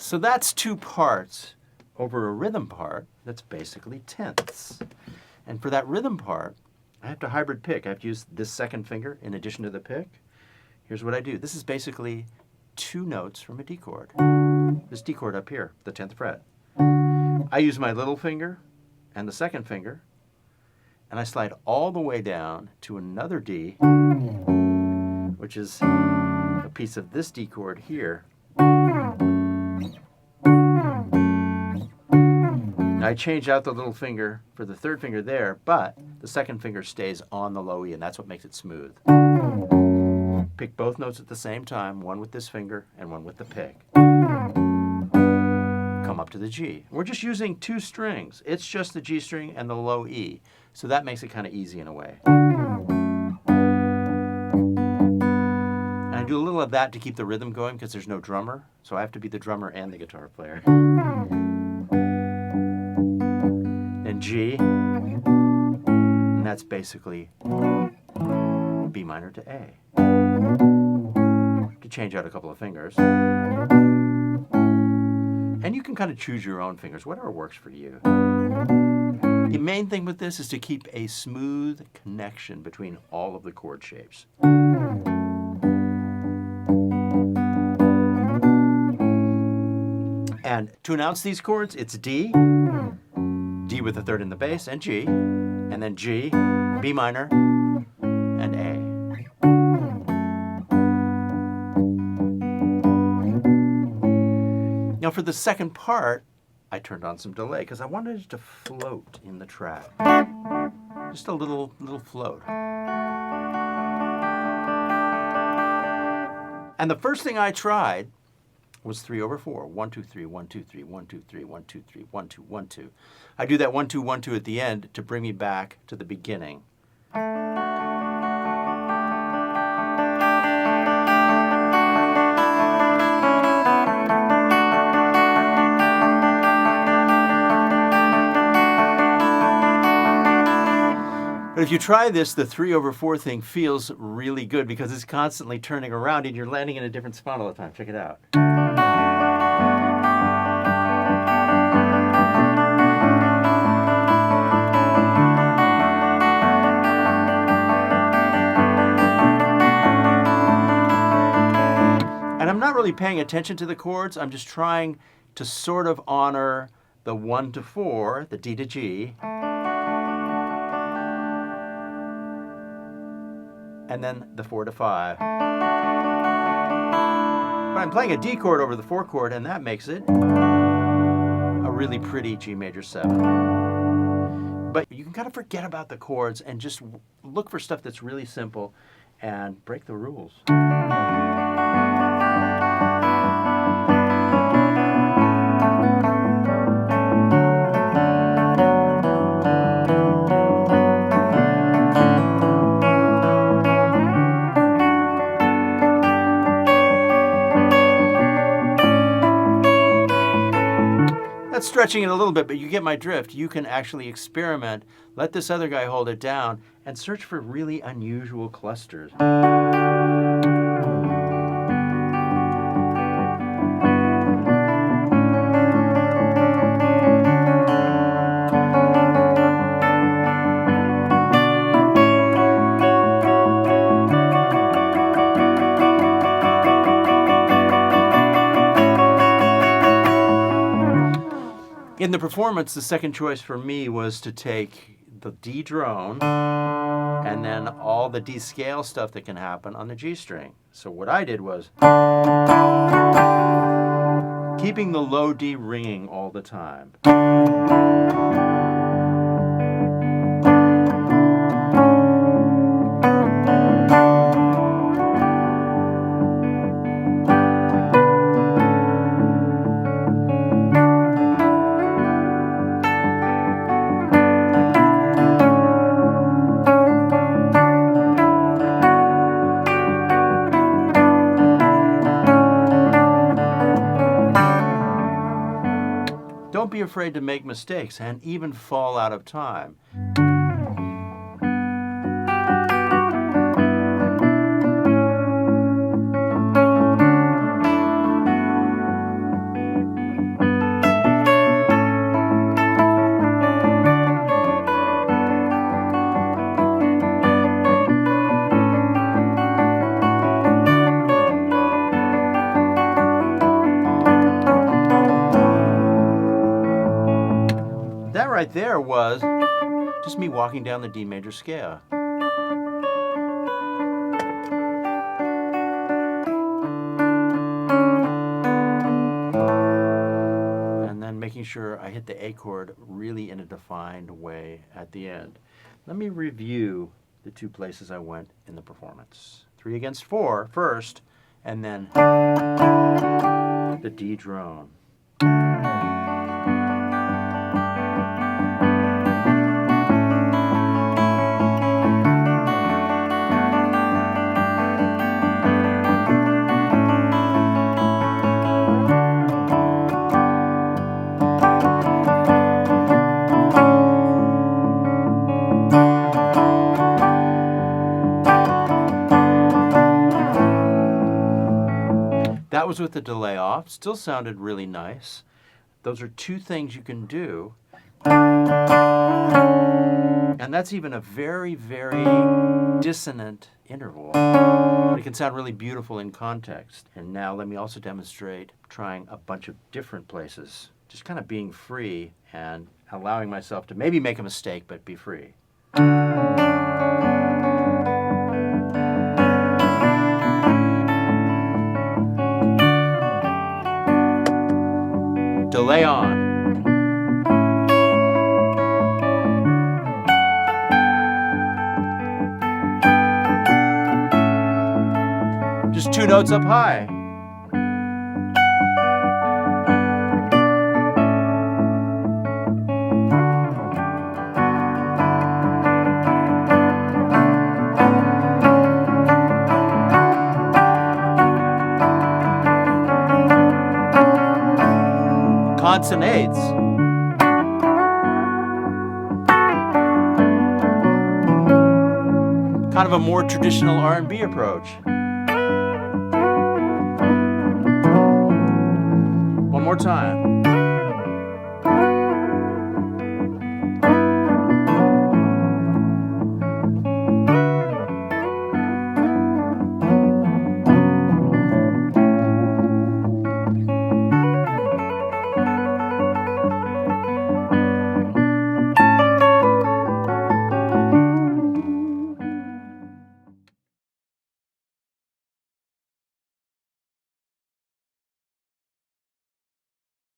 So that's 2 parts over a rhythm part that's basically tenths. And for that rhythm part, I have to hybrid pick. I have to use this second finger in addition to the pick. Here's what I do. This is basically 2 notes from a D chord. This D chord up here, the 10th fret. I use my little finger and the second finger, and I slide all the way down to another D, which is a piece of this D chord here. I change out the little finger for the third finger there, but the second finger stays on the low E, and that's what makes it smooth. Pick both notes at the same time, one with this finger and one with the pick. Come up to the G. We're just using 2 strings. It's just the G string and the low E, so that makes it kind of easy in a way. And I do a little of that to keep the rhythm going because there's no drummer, so I have to be the drummer and the guitar player. And G, and that's basically B minor to A. To change out a couple of fingers. And you can kind of choose your own fingers, whatever works for you. The main thing with this is to keep a smooth connection between all of the chord shapes. And to announce these chords, it's D, D with the third in the bass, and G, and then G, B minor, and A. Now for the second part, I turned on some delay because I wanted it to float in the track. Just a little float. And the first thing I tried was 3/4. 1, 2, 3, 1, 2, 3, 1, 2, 3, 1, 2, 3, 1, 2, 1, 2. I do that 1, 2, 1, 2 at the end to bring me back to the beginning. But if you try this, the 3/4 thing feels really good because it's constantly turning around and you're landing in a different spot all the time. Check it out. And I'm not really paying attention to the chords. I'm just trying to sort of honor the 1 to 4, the D to G, and then the 4 to 5. But I'm playing a D chord over the 4 chord, and that makes it a really pretty G major 7. But you can kind of forget about the chords and just look for stuff that's really simple and break the rules. That's stretching it a little bit, but you get my drift. You can actually experiment, let this other guy hold it down, and search for really unusual clusters. In the performance, the second choice for me was to take the D drone and then all the D scale stuff that can happen on the G string. So what I did was keeping the low D ringing all the time. Don't be afraid to make mistakes and even fall out of time. right there was just me walking down the D major scale. And then making sure I hit the A chord really in a defined way at the end. Let me review the two places I went in the performance. 3 against 4 first, and then the D drone. That was with the delay off. Still sounded really nice. Those are two things you can do. And that's even a very, very dissonant interval. But it can sound really beautiful in context. And now let me also demonstrate trying a bunch of different places. Just kind of being free and allowing myself to maybe make a mistake, but be free. Delay on. Just 2 notes up high. Consonnates. Kind of a more traditional R&B approach. One more time.